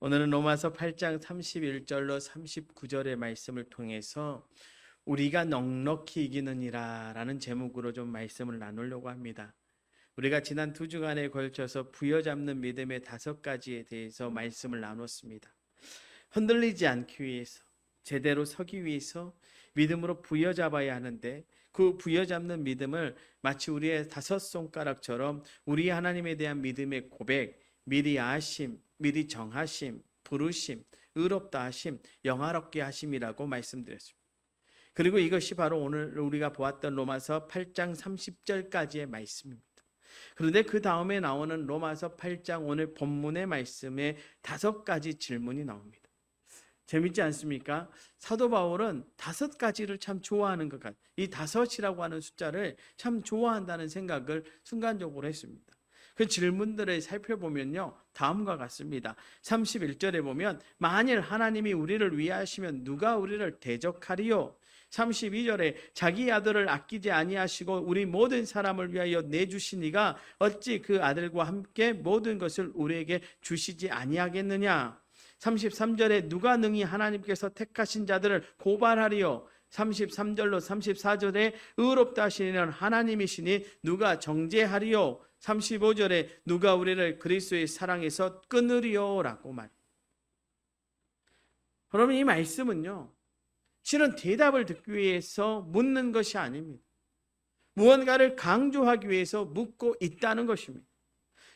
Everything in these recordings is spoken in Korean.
오늘은 로마서 8장 31절로 39절의 말씀을 통해서 우리가 넉넉히 이기느니라 라는 제목으로 좀 말씀을 나누려고 합니다. 우리가 지난 2주간에 걸쳐서 부여잡는 믿음의 5가지에 대해서 말씀을 나눴습니다. 흔들리지 않기 위해서, 제대로 서기 위해서 믿음으로 부여잡아야 하는데, 그 부여잡는 믿음을 마치 우리의 5손가락처럼 우리 하나님에 대한 믿음의 고백, 미리 아심, 미리 정하심, 부르심, 의롭다 하심, 영화롭게 하심이라고 말씀드렸습니다. 그리고 이것이 바로 오늘 우리가 보았던 로마서 8장 30절까지의 말씀입니다. 그런데 그 다음에 나오는 로마서 8장 오늘 본문의 말씀에 5가지 질문이 나옵니다. 재밌지 않습니까? 사도 바울은 5가지를 참 좋아하는 것 같아요. 이 5이라고 하는 숫자를 참 좋아한다는 생각을 순간적으로 했습니다. 그 질문들을 살펴보면요, 다음과 같습니다. 31절에 보면 만일 하나님이 우리를 위하시면 누가 우리를 대적하리요? 32절에 자기 아들을 아끼지 아니하시고 우리 모든 사람을 위하여 내주시니가 어찌 그 아들과 함께 모든 것을 우리에게 주시지 아니하겠느냐? 33절에 누가 능히 하나님께서 택하신 자들을 고발하리요? 33절로 34절에 의롭다 하시는 하나님이시니 누가 정죄하리요? 35절에 누가 우리를 그리스도의 사랑에서 끊으리요? 라고 말합니다. 그러면 이 말씀은요, 실은 대답을 듣기 위해서 묻는 것이 아닙니다. 무언가를 강조하기 위해서 묻고 있다는 것입니다.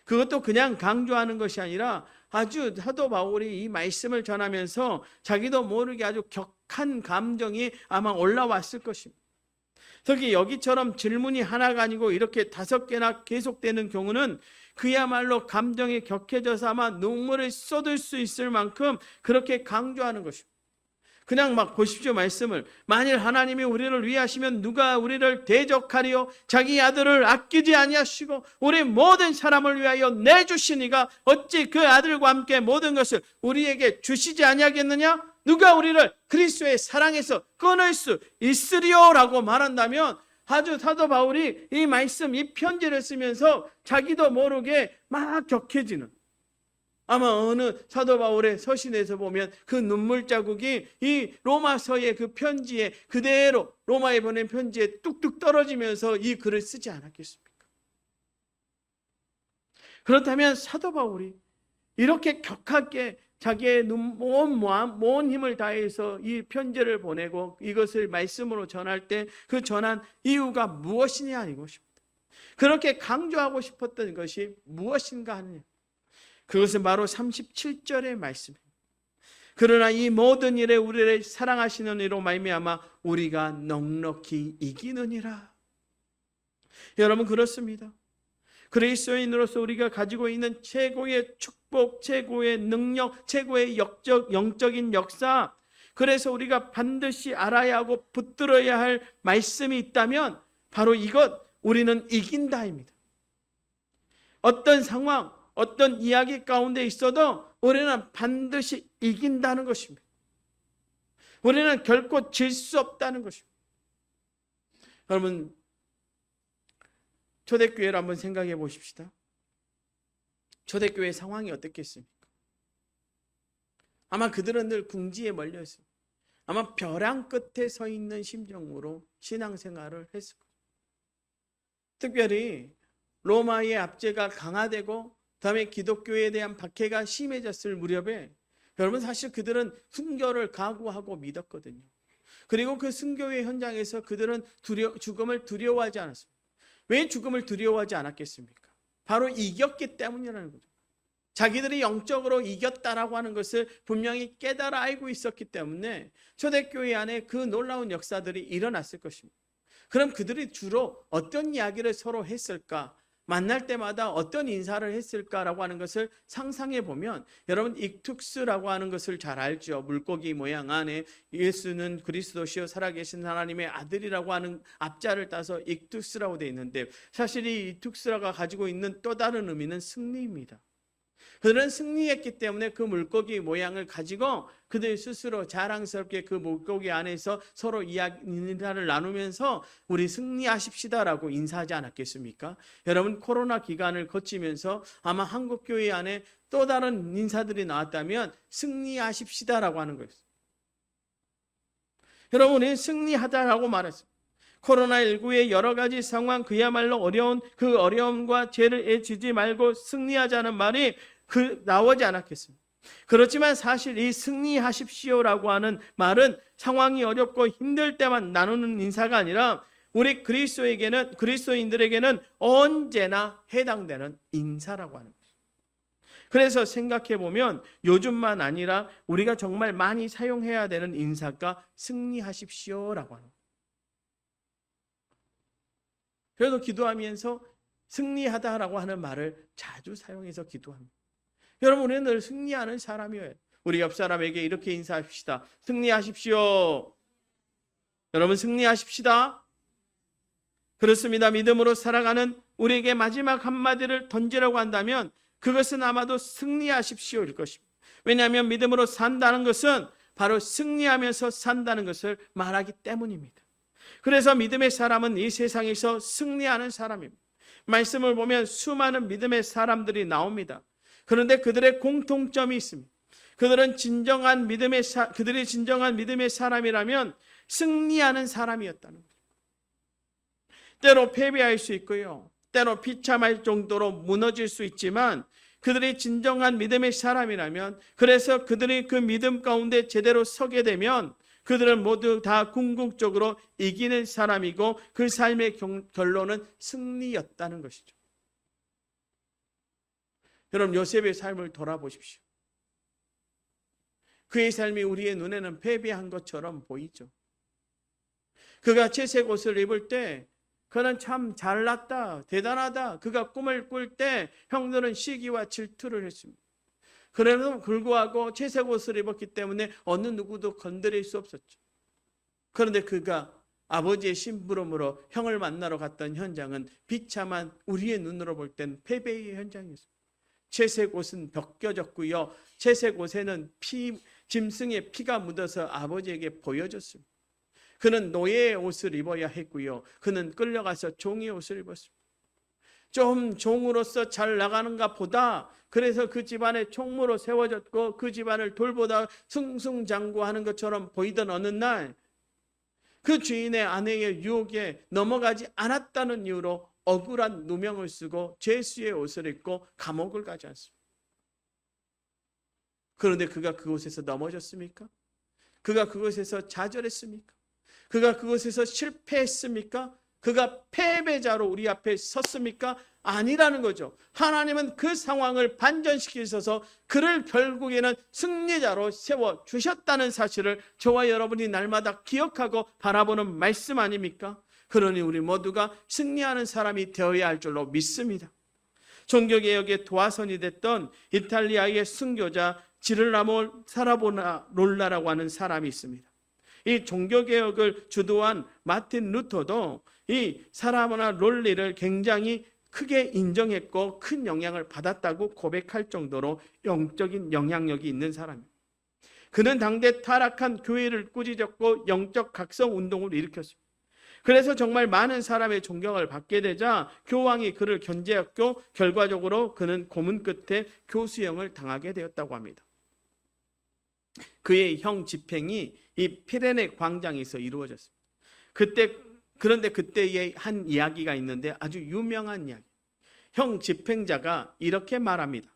그것도 그냥 강조하는 것이 아니라 아주 사도 바울이 이 말씀을 전하면서 자기도 모르게 아주 격한 감정이 아마 올라왔을 것입니다. 특히 여기처럼 질문이 하나가 아니고 이렇게 5개나 계속되는 경우는 그야말로 감정이 격해져서 아마 눈물을 쏟을 수 있을 만큼 그렇게 강조하는 것입니다. 그냥 막 보십시오, 말씀을. 만일 하나님이 우리를 위하시면 누가 우리를 대적하리요? 자기 아들을 아끼지 아니하시고 우리 모든 사람을 위하여 내주시니가 어찌 그 아들과 함께 모든 것을 우리에게 주시지 아니하겠느냐? 누가 우리를 그리스도의 사랑에서 끊을 수 있으리요? 라고 말한다면 아주 사도 바울이 이 말씀, 이 편지를 쓰면서 자기도 모르게 막 격해지는, 아마 어느 사도 바울의 서신에서 보면 그 눈물 자국이 이 로마서의 그 편지에 그대로, 로마에 보낸 편지에 뚝뚝 떨어지면서 이 글을 쓰지 않았겠습니까? 그렇다면 사도 바울이 이렇게 격하게 자기의 온 힘을 다해서 이 편지를 보내고 이것을 말씀으로 전할 때 그 전한 이유가 무엇이냐 이것입니다. 그렇게 강조하고 싶었던 것이 무엇인가 하느냐, 그것은 바로 37절의 말씀입니다. 그러나 이 모든 일에 우리를 사랑하시는 이로 말미암아 우리가 넉넉히 이기느니라. 여러분, 그렇습니다. 그리스도인으로서 우리가 가지고 있는 최고의 축복, 최고의 능력, 최고의 영적인 역사, 그래서 우리가 반드시 알아야 하고 붙들어야 할 말씀이 있다면 바로 이것, 우리는 이긴다입니다. 어떤 상황, 어떤 이야기 가운데 있어도 우리는 반드시 이긴다는 것입니다. 우리는 결코 질 수 없다는 것입니다. 여러분, 초대교회를 한번 생각해 보십시다. 초대교회 상황이 어떻겠습니까? 아마 그들은 늘 궁지에 몰려 있습니다. 아마 벼랑 끝에 서 있는 심정으로 신앙생활을 했을 거예요. 특별히 로마의 압제가 강화되고 다음에 기독교에 대한 박해가 심해졌을 무렵에 여러분, 사실 그들은 순교를 각오하고 믿었거든요. 그리고 그 순교의 현장에서 그들은 죽음을 두려워하지 않았습니다. 왜 죽음을 두려워하지 않았겠습니까? 바로 이겼기 때문이라는 거죠. 자기들이 영적으로 이겼다라고 하는 것을 분명히 깨달아 알고 있었기 때문에 초대교회 안에 그 놀라운 역사들이 일어났을 것입니다. 그럼 그들이 주로 어떤 이야기를 서로 했을까? 만날 때마다 어떤 인사를 했을까라고 하는 것을 상상해 보면 여러분, 익투스라고 하는 것을 잘 알죠. 물고기 모양 안에 예수는 그리스도시요 살아계신 하나님의 아들이라고 하는 앞자를 따서 익투스라고 되어 있는데, 사실 이 익투스라가 가지고 있는 또 다른 의미는 승리입니다. 그들은 승리했기 때문에 그 물고기 모양을 가지고 그들 스스로 자랑스럽게 그 물고기 안에서 서로 인사를 나누면서 우리 승리하십시다라고 인사하지 않았겠습니까? 여러분, 코로나 기간을 거치면서 아마 한국 교회 안에 또 다른 인사들이 나왔다면 승리하십시다라고 하는 거였어요. 여러분이 승리하다라고 말했어요. 코로나19의 여러 가지 상황, 그야말로 어려운 그 어려움과 죄를 애지지 말고 승리하자는 말이 나오지 않았겠습니까? 그렇지만 사실 이 승리하십시오라고 하는 말은 상황이 어렵고 힘들 때만 나누는 인사가 아니라 우리 그리스도인들에게는 언제나 해당되는 인사라고 하는 거죠. 그래서 생각해 보면 요즘만 아니라 우리가 정말 많이 사용해야 되는 인사가 승리하십시오라고 하는 거예요. 그래도 기도하면서 승리하다라고 하는 말을 자주 사용해서 기도합니다. 여러분, 우리는 늘 승리하는 사람이에요. 우리 옆 사람에게 이렇게 인사합시다. 승리하십시오. 여러분, 승리하십시다. 그렇습니다. 믿음으로 살아가는 우리에게 마지막 한마디를 던지라고 한다면 그것은 아마도 승리하십시오일 것입니다. 왜냐하면 믿음으로 산다는 것은 바로 승리하면서 산다는 것을 말하기 때문입니다. 그래서 믿음의 사람은 이 세상에서 승리하는 사람입니다. 말씀을 보면 수많은 믿음의 사람들이 나옵니다. 그런데 그들의 공통점이 있습니다. 그들이 진정한 믿음의 사람이라면 승리하는 사람이었다는 거예요. 때로 패배할 수 있고요. 때로 비참할 정도로 무너질 수 있지만 그들이 진정한 믿음의 사람이라면, 그래서 그들이 그 믿음 가운데 제대로 서게 되면 그들은 모두 다 궁극적으로 이기는 사람이고 그 삶의 결론은 승리였다는 것이죠. 여러분, 요셉의 삶을 돌아보십시오. 그의 삶이 우리의 눈에는 패배한 것처럼 보이죠. 그가 채색 옷을 입을 때 그는 참 잘났다, 대단하다. 그가 꿈을 꿀 때 형들은 시기와 질투를 했습니다. 그래도 불구하고 채색 옷을 입었기 때문에 어느 누구도 건드릴 수 없었죠. 그런데 그가 아버지의 심부름으로 형을 만나러 갔던 현장은 비참한, 우리의 눈으로 볼 땐 패배의 현장이었습니다. 채색 옷은 벗겨졌고요. 채색 옷에는 짐승의 피가 묻어서 아버지에게 보여줬습니다. 그는 노예의 옷을 입어야 했고요. 그는 끌려가서 종의 옷을 입었습니다. 좀 종으로서 잘 나가는가 보다. 그래서 그 집안에 총무로 세워졌고 그 집안을 돌보다 승승장구하는 것처럼 보이던 어느 날 그 주인의 아내의 유혹에 넘어가지 않았다는 이유로 억울한 누명을 쓰고 죄수의 옷을 입고 감옥을 가지 않습니다. 그런데 그가 그곳에서 넘어졌습니까? 그가 그곳에서 좌절했습니까? 그가 그곳에서 실패했습니까? 그가 패배자로 우리 앞에 섰습니까? 아니라는 거죠. 하나님은 그 상황을 반전시키셔서 그를 결국에는 승리자로 세워주셨다는 사실을 저와 여러분이 날마다 기억하고 바라보는 말씀 아닙니까? 그러니 우리 모두가 승리하는 사람이 되어야 할 줄로 믿습니다. 종교개혁의 도화선이 됐던 이탈리아의 순교자 지르라모 사라보나롤라라고 하는 사람이 있습니다. 이 종교개혁을 주도한 마틴 루터도 이 사라보나롤리를 굉장히 크게 인정했고 큰 영향을 받았다고 고백할 정도로 영적인 영향력이 있는 사람입니다. 그는 당대 타락한 교회를 꾸짖었고 영적 각성 운동을 일으켰습니다. 그래서 정말 많은 사람의 존경을 받게 되자 교황이 그를 견제했고 결과적으로 그는 고문 끝에 교수형을 당하게 되었다고 합니다. 그의 형 집행이 이 피레네 광장에서 이루어졌습니다. 그런데 그때의 한 이야기가 있는데 아주 유명한 이야기. 형 집행자가 이렇게 말합니다.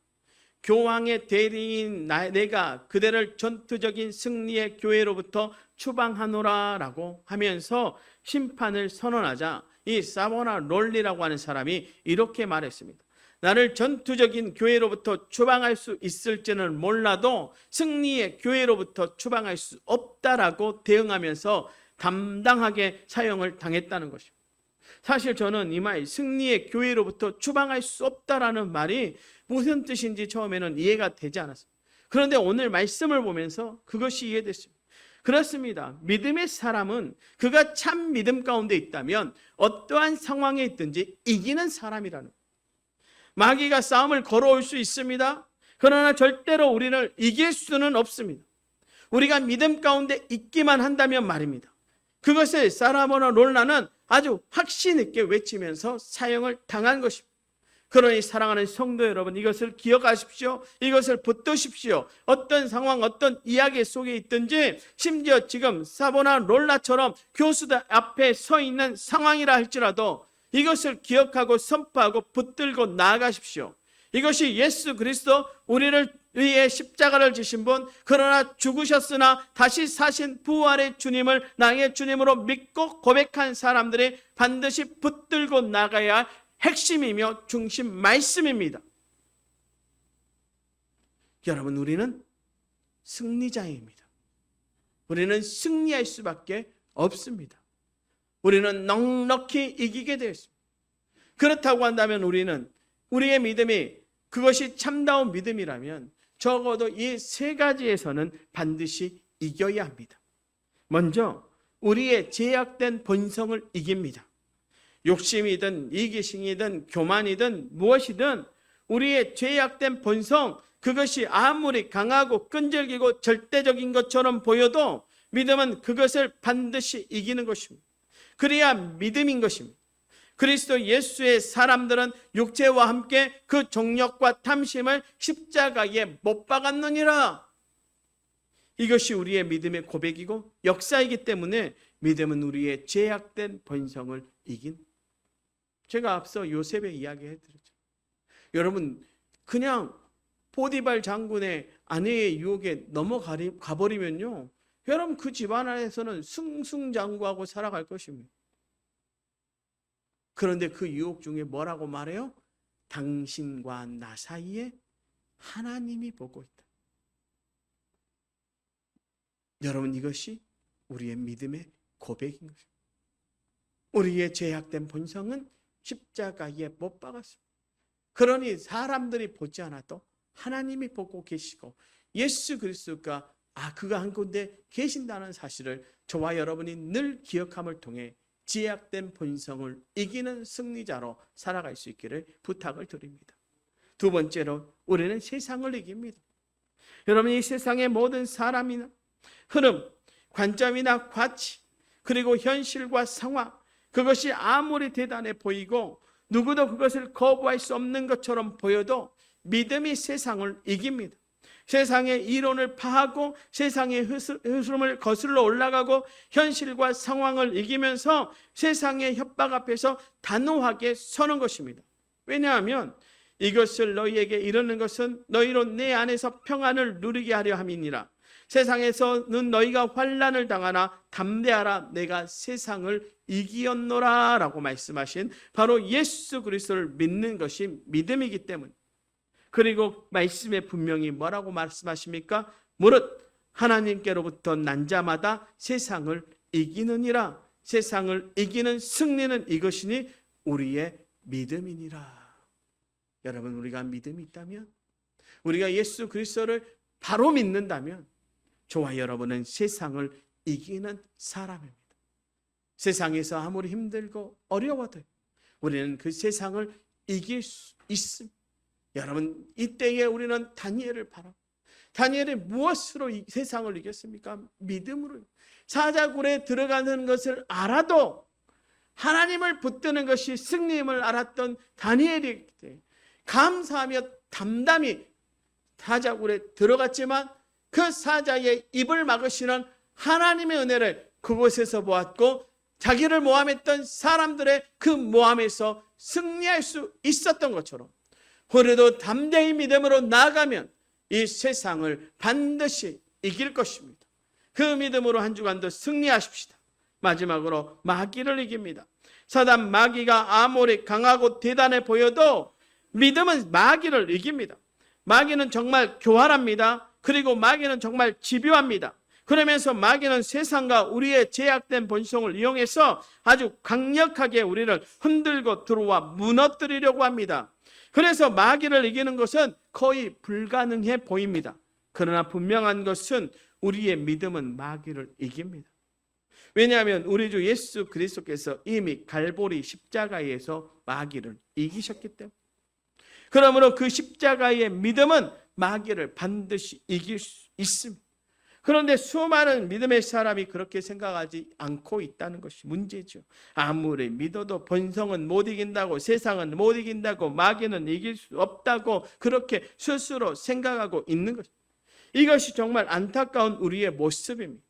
교황의 대리인 내가 그대를 전투적인 승리의 교회로부터 추방하노라 라고 하면서 심판을 선언하자 이 사보나롤리라고 하는 사람이 이렇게 말했습니다. 나를 전투적인 교회로부터 추방할 수 있을지는 몰라도 승리의 교회로부터 추방할 수 없다라고 대응하면서 담당하게 사형을 당했다는 것입니다. 사실 저는 이 말, 승리의 교회로부터 추방할 수 없다라는 말이 무슨 뜻인지 처음에는 이해가 되지 않았습니다. 그런데 오늘 말씀을 보면서 그것이 이해됐습니다. 그렇습니다. 믿음의 사람은 그가 참 믿음 가운데 있다면 어떠한 상황에 있든지 이기는 사람이라는 거예요. 마귀가 싸움을 걸어올 수 있습니다. 그러나 절대로 우리를 이길 수는 없습니다. 우리가 믿음 가운데 있기만 한다면 말입니다. 그것을 사라모나 롤라는 아주 확신 있게 외치면서 사형을 당한 것입니다. 그러니 사랑하는 성도 여러분, 이것을 기억하십시오. 이것을 붙드십시오. 어떤 상황, 어떤 이야기 속에 있든지, 심지어 지금 사보나 롤라처럼 교수들 앞에 서 있는 상황이라 할지라도 이것을 기억하고 선포하고 붙들고 나아가십시오. 이것이 예수 그리스도, 우리를 위해 십자가를 지신 분, 그러나 죽으셨으나 다시 사신 부활의 주님을 나의 주님으로 믿고 고백한 사람들이 반드시 붙들고 나가야 할 핵심이며 중심 말씀입니다. 여러분, 우리는 승리자입니다. 우리는 승리할 수밖에 없습니다. 우리는 넉넉히 이기게 되었습니다. 그렇다고 한다면 우리의 믿음이 그것이 참다운 믿음이라면 적어도 이 세 가지에서는 반드시 이겨야 합니다. 먼저 우리의 제약된 본성을 이깁니다. 욕심이든 이기심이든 교만이든 무엇이든 우리의 죄악된 본성, 그것이 아무리 강하고 끈질기고 절대적인 것처럼 보여도 믿음은 그것을 반드시 이기는 것입니다. 그래야 믿음인 것입니다. 그리스도 예수의 사람들은 육체와 함께 그 정욕과 탐심을 십자가에 못 박았느니라. 이것이 우리의 믿음의 고백이고 역사이기 때문에 믿음은 우리의 죄악된 본성을 이긴. 제가 앞서 요셉의 이야기 해드렸죠. 여러분, 그냥 보디발 장군의 아내의 유혹에 넘어가버리면요, 여러분 그 집안 안에서는 승승장구하고 살아갈 것입니다. 그런데 그 유혹 중에 뭐라고 말해요? 당신과 나 사이에 하나님이 보고 있다. 여러분, 이것이 우리의 믿음의 고백인 것입니다. 우리의 죄악된 본성은 십자가에 못 박았습니다. 그러니 사람들이 보지 않아도 하나님이 보고 계시고 예수 그리스도가 그가 한 곳에 계신다는 사실을 저와 여러분이 늘 기억함을 통해 죄악된 본성을 이기는 승리자로 살아갈 수 있기를 부탁을 드립니다. 두 번째로 우리는 세상을 이깁니다. 여러분, 이 세상의 모든 사람이나 흐름, 관점이나 가치, 그리고 현실과 상황, 그것이 아무리 대단해 보이고 누구도 그것을 거부할 수 없는 것처럼 보여도 믿음이 세상을 이깁니다. 세상의 이론을 파하고 세상의 흐름을 거슬러 올라가고 현실과 상황을 이기면서 세상의 협박 앞에서 단호하게 서는 것입니다. 왜냐하면 이것을 너희에게 이르는 것은 너희로 내 안에서 평안을 누리게 하려 함이니라. 세상에서는 너희가 환난을 당하나 담대하라, 내가 세상을 이기었노라 라고 말씀하신 바로 예수 그리스도를 믿는 것이 믿음이기 때문에. 그리고 말씀에 분명히 뭐라고 말씀하십니까? 무릇 하나님께로부터 난 자마다 세상을 이기느니라. 세상을 이기는 승리는 이것이니 우리의 믿음이니라. 여러분, 우리가 믿음이 있다면, 우리가 예수 그리스도를 바로 믿는다면 저와 여러분은 세상을 이기는 사람입니다. 세상에서 아무리 힘들고 어려워도 우리는 그 세상을 이길 수 있습니다. 여러분, 이때에 우리는 다니엘을 바라. 다니엘이 무엇으로 이 세상을 이겼습니까? 믿음으로. 사자굴에 들어가는 것을 알아도 하나님을 붙드는 것이 승리임을 알았던 다니엘이 감사하며 담담히 사자굴에 들어갔지만 그 사자의 입을 막으시는 하나님의 은혜를 그곳에서 보았고 자기를 모함했던 사람들의 그 모함에서 승리할 수 있었던 것처럼 우리도 담대히 믿음으로 나아가면 이 세상을 반드시 이길 것입니다. 그 믿음으로 한 주간도 승리하십시다. 마지막으로 마귀를 이깁니다. 사단 마귀가 아무리 강하고 대단해 보여도 믿음은 마귀를 이깁니다. 마귀는 정말 교활합니다. 그리고 마귀는 정말 집요합니다. 그러면서 마귀는 세상과 우리의 제약된 본성을 이용해서 아주 강력하게 우리를 흔들고 들어와 무너뜨리려고 합니다. 그래서 마귀를 이기는 것은 거의 불가능해 보입니다. 그러나 분명한 것은 우리의 믿음은 마귀를 이깁니다. 왜냐하면 우리 주 예수 그리스도께서 이미 갈보리 십자가에서 마귀를 이기셨기 때문에. 그러므로 그 십자가의 믿음은 마귀를 반드시 이길 수 있습니다. 그런데 수많은 믿음의 사람이 그렇게 생각하지 않고 있다는 것이 문제죠. 아무리 믿어도 본성은 못 이긴다고, 세상은 못 이긴다고, 마귀는 이길 수 없다고 그렇게 스스로 생각하고 있는 것입니다. 이것이 정말 안타까운 우리의 모습입니다.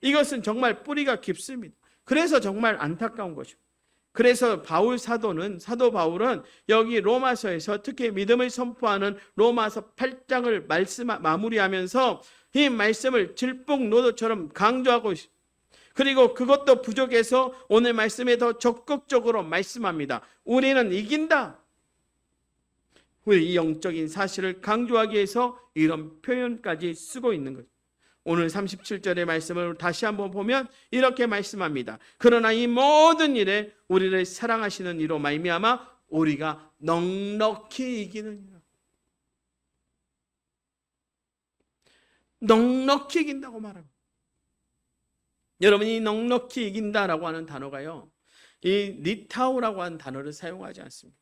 이것은 정말 뿌리가 깊습니다. 그래서 정말 안타까운 것입니다. 그래서 사도 바울은 여기 로마서에서 특히 믿음을 선포하는 로마서 8장을 마무리하면서 이 말씀을 질풍노도처럼 강조하고 있습니다. 그리고 그것도 부족해서 오늘 말씀에 더 적극적으로 말씀합니다. 우리는 이긴다. 이 영적인 사실을 강조하기 위해서 이런 표현까지 쓰고 있는 거죠. 오늘 37절의 말씀을 다시 한번 보면 이렇게 말씀합니다. 그러나 이 모든 일에 우리를 사랑하시는 이로 말미암아 우리가 넉넉히 이기느니라. 넉넉히 이긴다고 말합니다. 여러분이 넉넉히 이긴다라고 하는 단어가요, 이 니타우라고 하는 단어를 사용하지 않습니다.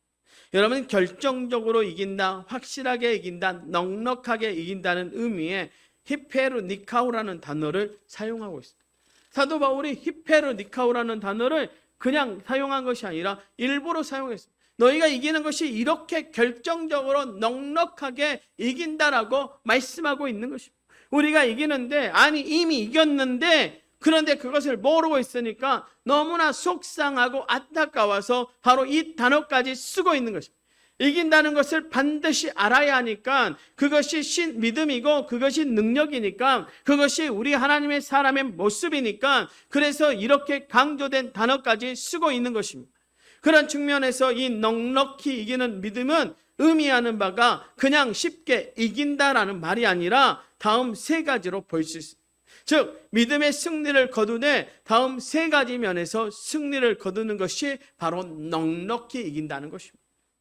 여러분, 결정적으로 이긴다, 확실하게 이긴다, 넉넉하게 이긴다는 의미의 히페르니카우라는 단어를 사용하고 있습니다. 사도 바울이 히페르니카우라는 단어를 그냥 사용한 것이 아니라 일부러 사용했습니다. 너희가 이기는 것이 이렇게 결정적으로 넉넉하게 이긴다라고 말씀하고 있는 것입니다. 우리가 이기는데, 아니 이미 이겼는데, 그런데 그것을 모르고 있으니까 너무나 속상하고 안타까워서 바로 이 단어까지 쓰고 있는 것입니다. 이긴다는 것을 반드시 알아야 하니까, 그것이 믿음이고 그것이 능력이니까, 그것이 우리 하나님의 사람의 모습이니까, 그래서 이렇게 강조된 단어까지 쓰고 있는 것입니다. 그런 측면에서 이 넉넉히 이기는 믿음은 의미하는 바가 그냥 쉽게 이긴다라는 말이 아니라 다음 세 가지로 볼 수 있습니다. 즉 믿음의 승리를 거두되 다음 세 가지 면에서 승리를 거두는 것이 바로 넉넉히 이긴다는 것입니다.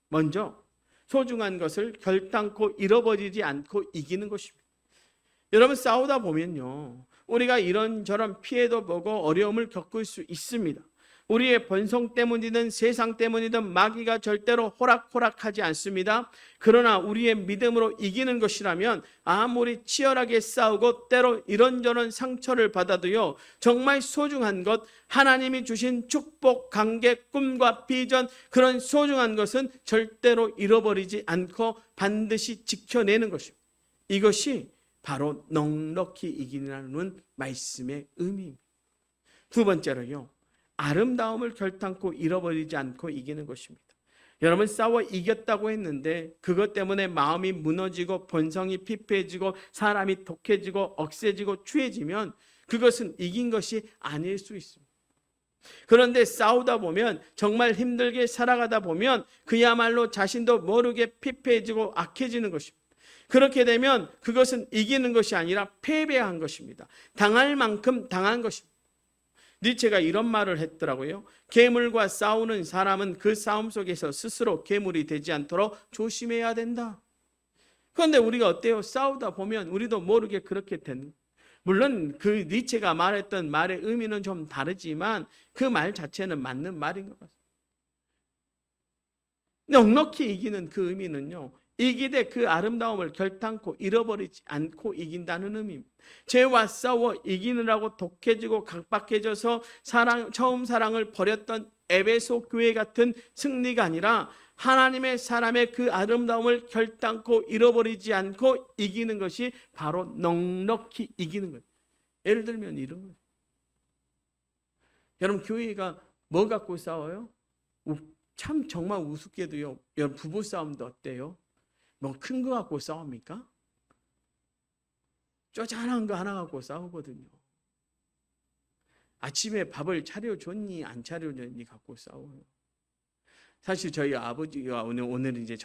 먼저 소중한 것을 결단코 잃어버리지 않고 이기는 것입니다. 여러분, 싸우다 보면요, 우리가 이런저런 피해도 보고 어려움을 겪을 수 있습니다. 우리의 본성 때문이든 세상 때문이든 마귀가 절대로 호락호락하지 않습니다. 그러나 우리의 믿음으로 이기는 것이라면 아무리 치열하게 싸우고 때로 이런저런 상처를 받아도요, 정말 소중한 것, 하나님이 주신 축복, 관계, 꿈과 비전, 그런 소중한 것은 절대로 잃어버리지 않고 반드시 지켜내는 것입니다. 이것이 바로 넉넉히 이기라는 말씀의 의미입니다. 두 번째로요, 아름다움을 결단코 잃어버리지 않고 이기는 것입니다. 여러분, 싸워 이겼다고 했는데 그것 때문에 마음이 무너지고 본성이 피폐해지고 사람이 독해지고 억세지고 추해지면 그것은 이긴 것이 아닐 수 있습니다. 그런데 싸우다 보면, 정말 힘들게 살아가다 보면 그야말로 자신도 모르게 피폐해지고 악해지는 것입니다. 그렇게 되면 그것은 이기는 것이 아니라 패배한 것입니다. 당할 만큼 당한 것입니다. 니체가 이런 말을 했더라고요. 괴물과 싸우는 사람은 그 싸움 속에서 스스로 괴물이 되지 않도록 조심해야 된다. 그런데 우리가 어때요? 싸우다 보면 우리도 모르게 그렇게 되는, 물론 그 니체가 말했던 말의 의미는 좀 다르지만 그 말 자체는 맞는 말인 것 같습니다. 넉넉히 이기는 그 의미는요, 이기되 그 아름다움을 결단코 잃어버리지 않고 이긴다는 의미입니다. 죄와 싸워 이기느라고 독해지고 각박해져서 처음 사랑을 버렸던 에베소 교회 같은 승리가 아니라 하나님의 사람의 그 아름다움을 결단코 잃어버리지 않고 이기는 것이 바로 넉넉히 이기는 거예요. 예를 들면 이런 거예요. 여러분, 교회가 뭐 갖고 싸워요? 참 정말 우습게도요, 여러분, 부부싸움도 어때요? 뭐 큰 거 갖고 싸웁니까? 쪼잔한 거 하나 갖고 싸우거든요. 아침에 밥을 차려줬니 안 차려줬니 갖고 싸워요. 사실 저희 아버지가 오늘 이제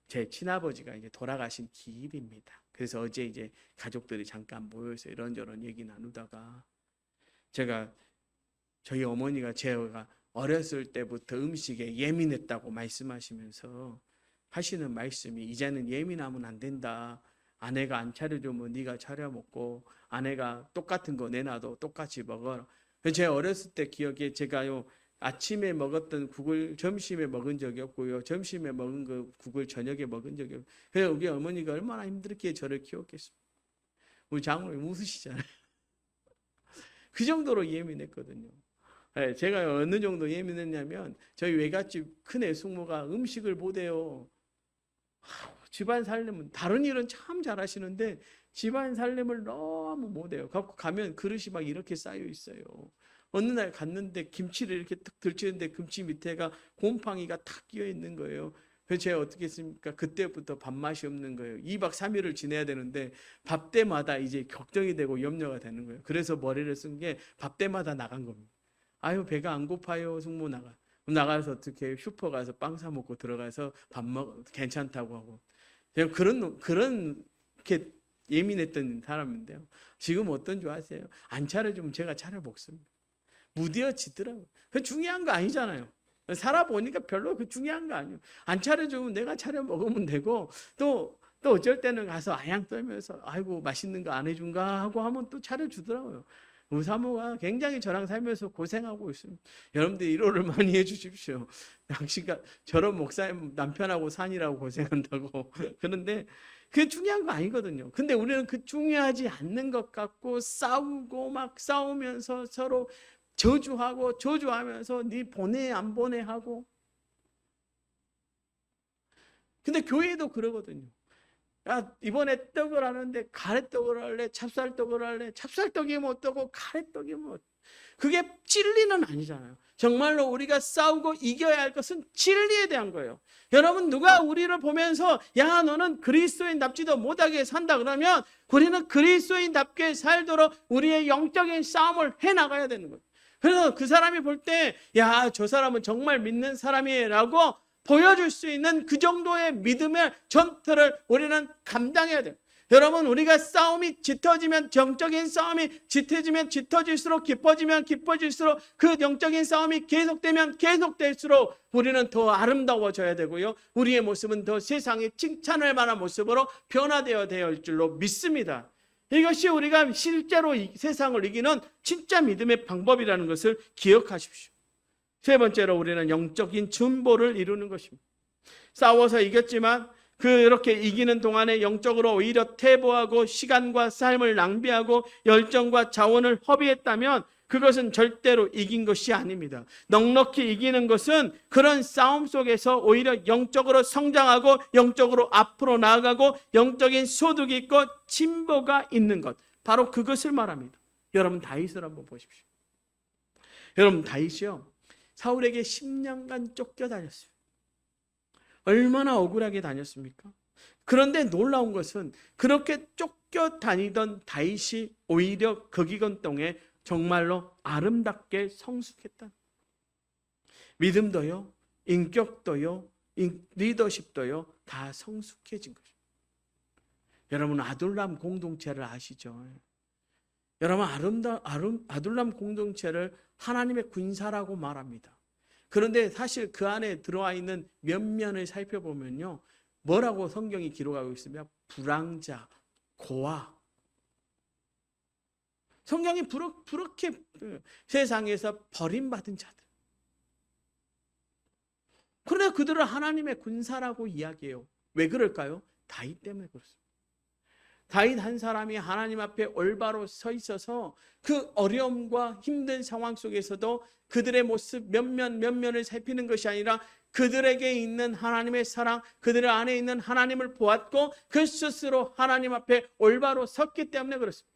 제 친아버지가 이제 돌아가신 기일입니다. 그래서 어제 이제 가족들이 잠깐 모여서 이런저런 얘기 나누다가 저희 어머니가 제가 어렸을 때부터 음식에 예민했다고 말씀하시면서 하시는 말씀이, 이제는 예민하면 안 된다. 아내가 안 차려주면 네가 차려 먹고, 아내가 똑같은 거 내놔도 똑같이 먹어라. 제 어렸을 때 기억에 제가요, 아침에 먹었던 국을 점심에 먹은 적이 없고요. 점심에 먹은 그 국을 저녁에 먹은 적이 없고요. 그래서 우리 어머니가 얼마나 힘들게 저를 키웠겠습니까? 우리 장모님 웃으시잖아요. 그 정도로 예민했거든요. 네, 제가 어느 정도 예민했냐면 저희 외갓집 큰 애숙모가 음식을 못해요. 집안 살림은 다른 일은 참 잘하시는데 집안 살림을 너무 못해요. 갖고 가면 그릇이 막 이렇게 쌓여 있어요. 어느 날 갔는데 김치를 이렇게 딱 들치는데 김치 밑에가 곰팡이가 탁 끼어 있는 거예요. 그래서 제가 어떻게 했습니까? 그때부터 밥맛이 없는 거예요. 2박 3일을 지내야 되는데 밥 때마다 이제 걱정이 되고 염려가 되는 거예요. 그래서 머리를 쓴 게 밥 때마다 나간 겁니다. 아유, 배가 안 고파요. 숙모 나가. 나가서 어떻게 슈퍼 가서 빵 사 먹고 들어가서 밥 먹 괜찮다고 하고. 제가 그런 이렇게 예민했던 사람인데요. 지금 어떤지 아세요? 안 차려주면 제가 차려 먹습니다. 무뎌지더라고요. 그 중요한 거 아니잖아요. 살아보니까 별로 그 중요한 거 아니에요. 안 차려주면 내가 차려 먹으면 되고 또 어쩔 때는 가서 아양 떨면서 아이고 맛있는 거 안 해준가 하고 하면 또 차려주더라고요. 우리 사모가 굉장히 저랑 살면서 고생하고 있습니다. 여러분들 위로를 많이 해주십시오. 당신가 저런 목사님 남편하고 산이라고 고생한다고. 그런데 그게 중요한 거 아니거든요. 근데 우리는 그 중요하지 않는 것 같고 싸우고 막 싸우면서 서로 저주하면서 네 보내 안 보내 하고. 근데 교회도 그러거든요. 야, 이번에 떡을 하는데 가래떡을 할래? 찹쌀떡을 할래? 찹쌀떡이면 어떠고 가래떡이면 어떠고. 그게 진리는 아니잖아요. 정말로 우리가 싸우고 이겨야 할 것은 진리에 대한 거예요. 여러분, 누가 우리를 보면서 야, 너는 그리스도인답지도 못하게 산다 그러면 우리는 그리스도인답게 살도록 우리의 영적인 싸움을 해나가야 되는 거예요. 그래서 그 사람이 볼 때 야, 저 사람은 정말 믿는 사람이라고 보여줄 수 있는 그 정도의 믿음의 전투를 우리는 감당해야 돼요. 여러분, 우리가 싸움이 짙어지면, 영적인 싸움이 짙어질수록 깊어지면 깊어질수록 그 영적인 싸움이 계속되면 계속될수록 우리는 더 아름다워져야 되고요. 우리의 모습은 더 세상에 칭찬할 만한 모습으로 변화되어야 될 줄로 믿습니다. 이것이 우리가 실제로 세상을 이기는 진짜 믿음의 방법이라는 것을 기억하십시오. 세 번째로 우리는 영적인 진보를 이루는 것입니다. 싸워서 이겼지만 그렇게 이기는 동안에 영적으로 오히려 퇴보하고 시간과 삶을 낭비하고 열정과 자원을 허비했다면 그것은 절대로 이긴 것이 아닙니다. 넉넉히 이기는 것은 그런 싸움 속에서 오히려 영적으로 성장하고 영적으로 앞으로 나아가고 영적인 소득이 있고 진보가 있는 것, 바로 그것을 말합니다. 여러분, 다윗을 한번 보십시오. 여러분, 다윗이요, 사울에게 10년간 쫓겨다녔어요. 얼마나 억울하게 다녔습니까? 그런데 놀라운 것은 그렇게 쫓겨다니던 다윗이 오히려 그 기간 동안에 정말로 아름답게 성숙했다. 믿음도요, 인격도요, 리더십도요, 다 성숙해진 것입니다. 여러분, 아둘람 공동체를 아시죠? 여러분, 아둘람 공동체를 하나님의 군사라고 말합니다. 그런데 사실 그 안에 들어와 있는 면면을 살펴보면요, 뭐라고 성경이 기록하고 있으면 불황자, 고아. 성경이 부렇게 세상에서 버림받은 자들. 그러나 그들을 하나님의 군사라고 이야기해요. 왜 그럴까요? 다윗 때문에 그렇습니다. 다윗 한 사람이 하나님 앞에 올바로 서 있어서 그 어려움과 힘든 상황 속에서도 그들의 모습 면면을 살피는 것이 아니라 그들에게 있는 하나님의 사랑, 그들 안에 있는 하나님을 보았고 그 스스로 하나님 앞에 올바로 섰기 때문에 그렇습니다.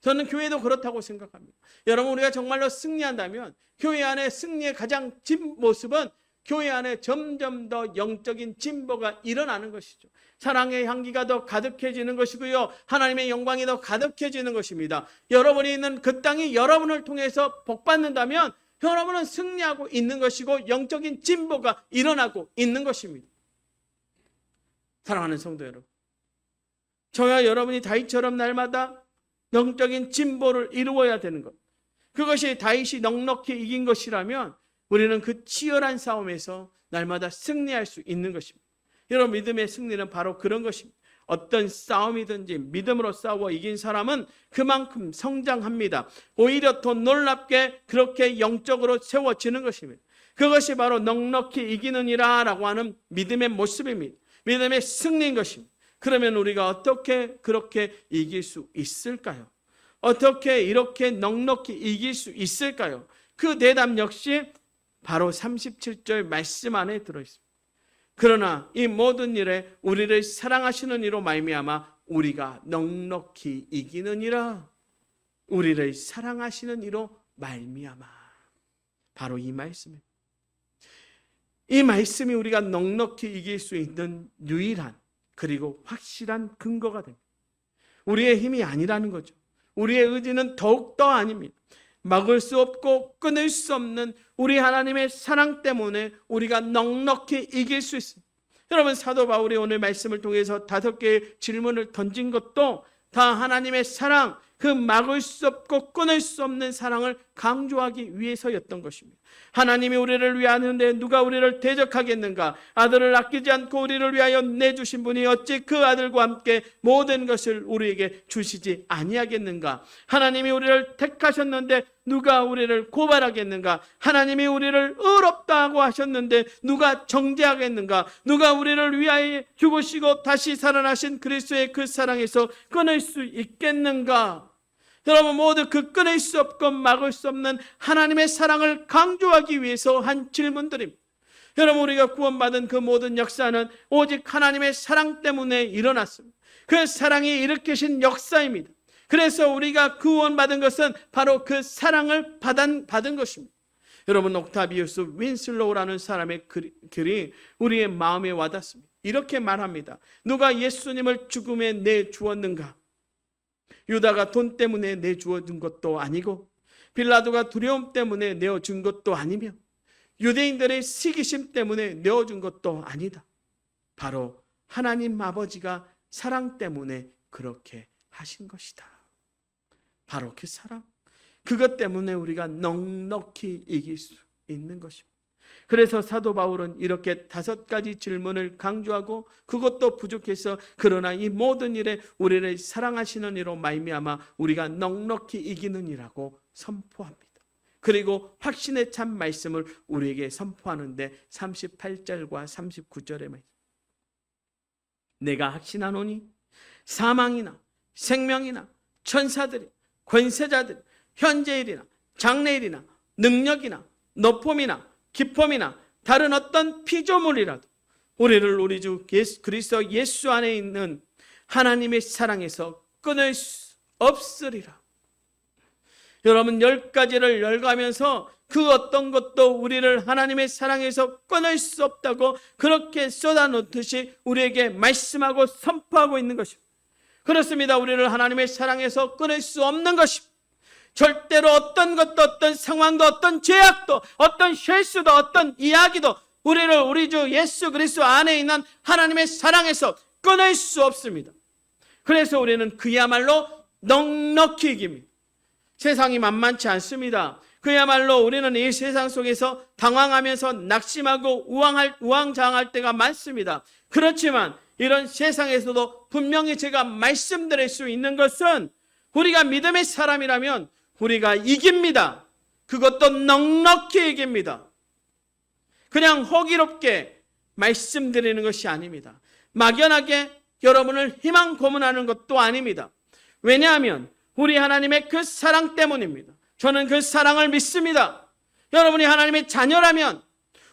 저는 교회도 그렇다고 생각합니다. 여러분, 우리가 정말로 승리한다면 교회 안에 승리의 가장 진 모습은 교회 안에 점점 더 영적인 진보가 일어나는 것이죠. 사랑의 향기가 더 가득해지는 것이고요, 하나님의 영광이 더 가득해지는 것입니다. 여러분이 있는 그 땅이 여러분을 통해서 복받는다면 여러분은 승리하고 있는 것이고 영적인 진보가 일어나고 있는 것입니다. 사랑하는 성도 여러분, 저와 여러분이 다윗처럼 날마다 영적인 진보를 이루어야 되는 것, 그것이 다윗이 넉넉히 이긴 것이라면 우리는 그 치열한 싸움에서 날마다 승리할 수 있는 것입니다. 여러분, 믿음의 승리는 바로 그런 것입니다. 어떤 싸움이든지 믿음으로 싸워 이긴 사람은 그만큼 성장합니다. 오히려 더 놀랍게 그렇게 영적으로 세워지는 것입니다. 그것이 바로 넉넉히 이기느니라 라고 하는 믿음의 모습입니다. 믿음의 승리인 것입니다. 그러면 우리가 어떻게 그렇게 이길 수 있을까요? 어떻게 이렇게 넉넉히 이길 수 있을까요? 그 대답 역시 바로 37절 말씀 안에 들어있습니다. 그러나 이 모든 일에 우리를 사랑하시는 이로 말미암아 우리가 넉넉히 이기느니라. 우리를 사랑하시는 이로 말미암아. 바로 이 말씀입니다. 이 말씀이 우리가 넉넉히 이길 수 있는 유일한 그리고 확실한 근거가 됩니다. 우리의 힘이 아니라는 거죠. 우리의 의지는 더욱더 아닙니다. 막을 수 없고 끊을 수 없는 우리 하나님의 사랑 때문에 우리가 넉넉히 이길 수 있습니다. 여러분, 사도 바울이 오늘 말씀을 통해서 5개의 질문을 던진 것도 다 하나님의 사랑, 그 막을 수 없고 끊을 수 없는 사랑을 강조하기 위해서였던 것입니다. 하나님이 우리를 위하는데 누가 우리를 대적하겠는가? 아들을 아끼지 않고 우리를 위하여 내주신 분이 어찌 그 아들과 함께 모든 것을 우리에게 주시지 아니하겠는가? 하나님이 우리를 택하셨는데 누가 우리를 고발하겠는가? 하나님이 우리를 의롭다 하고 하셨는데 누가 정죄하겠는가? 누가 우리를 위하여 죽으시고 다시 살아나신 그리스도의 그 사랑에서 끊을 수 있겠는가? 여러분, 모두 그 끊을 수 없고 막을 수 없는 하나님의 사랑을 강조하기 위해서 한 질문들입니다. 여러분, 우리가 구원받은 그 모든 역사는 오직 하나님의 사랑 때문에 일어났습니다. 그 사랑이 일으키신 역사입니다. 그래서 우리가 구원받은 것은 바로 그 사랑을 받은 것입니다. 여러분, 옥타비우스 윈슬로우라는 사람의 글이 우리의 마음에 와닿습니다. 이렇게 말합니다. 누가 예수님을 죽음에 내주었는가? 유다가 돈 때문에 내주어준 것도 아니고 빌라도가 두려움 때문에 내어준 것도 아니며 유대인들의 시기심 때문에 내어준 것도 아니다. 바로 하나님 아버지가 사랑 때문에 그렇게 하신 것이다. 바로 그 사랑, 그것 때문에 우리가 넉넉히 이길 수 있는 것입니다. 그래서 사도 바울은 이렇게 5가지 질문을 강조하고 그것도 부족해서 그러나 이 모든 일에 우리를 사랑하시는 이로 말미암아 우리가 넉넉히 이기는 이라고 선포합니다. 그리고 확신의 참 말씀을 우리에게 선포하는데 38절과 39절의 말씀. 내가 확신하노니 사망이나 생명이나 천사들이 권세자들 현재일이나 장래일이나 능력이나 높음이나 기쁨이나 다른 어떤 피조물이라도 우리를 우리 주 그리스도 예수 안에 있는 하나님의 사랑에서 끊을 수 없으리라. 여러분, 10가지를 열거하면서 그 어떤 것도 우리를 하나님의 사랑에서 끊을 수 없다고 그렇게 쏟아놓듯이 우리에게 말씀하고 선포하고 있는 것입니다. 그렇습니다. 우리를 하나님의 사랑에서 끊을 수 없는 것입니다. 절대로 어떤 것도, 어떤 상황도, 어떤 죄악도, 어떤 실수도, 어떤 이야기도 우리를 우리 주 예수 그리스도 안에 있는 하나님의 사랑에서 끊을 수 없습니다. 그래서 우리는 그야말로 넉넉히 이깁니다. 세상이 만만치 않습니다. 그야말로 우리는 이 세상 속에서 당황하면서 낙심하고 우왕좌왕할 때가 많습니다. 그렇지만 이런 세상에서도 분명히 제가 말씀드릴 수 있는 것은 우리가 믿음의 사람이라면 우리가 이깁니다. 그것도 넉넉히 이깁니다. 그냥 호기롭게 말씀드리는 것이 아닙니다. 막연하게 여러분을 희망 고문하는 것도 아닙니다. 왜냐하면 우리 하나님의 그 사랑 때문입니다. 저는 그 사랑을 믿습니다. 여러분이 하나님의 자녀라면,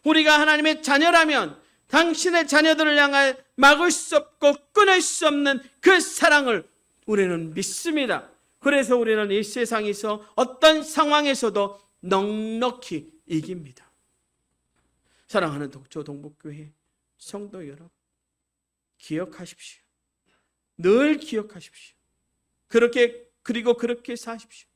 우리가 하나님의 자녀라면 당신의 자녀들을 향해 막을 수 없고 끊을 수 없는 그 사랑을 우리는 믿습니다. 그래서 우리는 이 세상에서 어떤 상황에서도 넉넉히 이깁니다. 사랑하는 독초 동북교회 성도 여러분, 기억하십시오. 늘 기억하십시오. 그리고 그렇게 사십시오.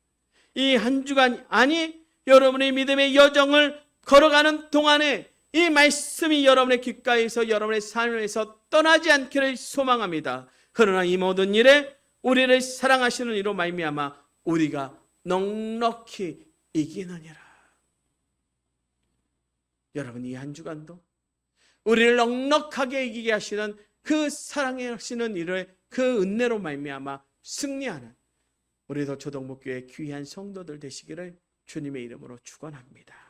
이 한 주간, 아니 여러분의 믿음의 여정을 걸어가는 동안에 이 말씀이 여러분의 귓가에서 여러분의 삶에서 떠나지 않기를 소망합니다. 그러나 이 모든 일에 우리를 사랑하시는 이로 말미암아 우리가 넉넉히 이기느니라. 여러분, 이 한 주간도 우리를 넉넉하게 이기게 하시는 그 사랑하시는 일을 그 은혜로 말미암아 승리하는 우리도 초동목교회 귀한 성도들 되시기를 주님의 이름으로 축원합니다.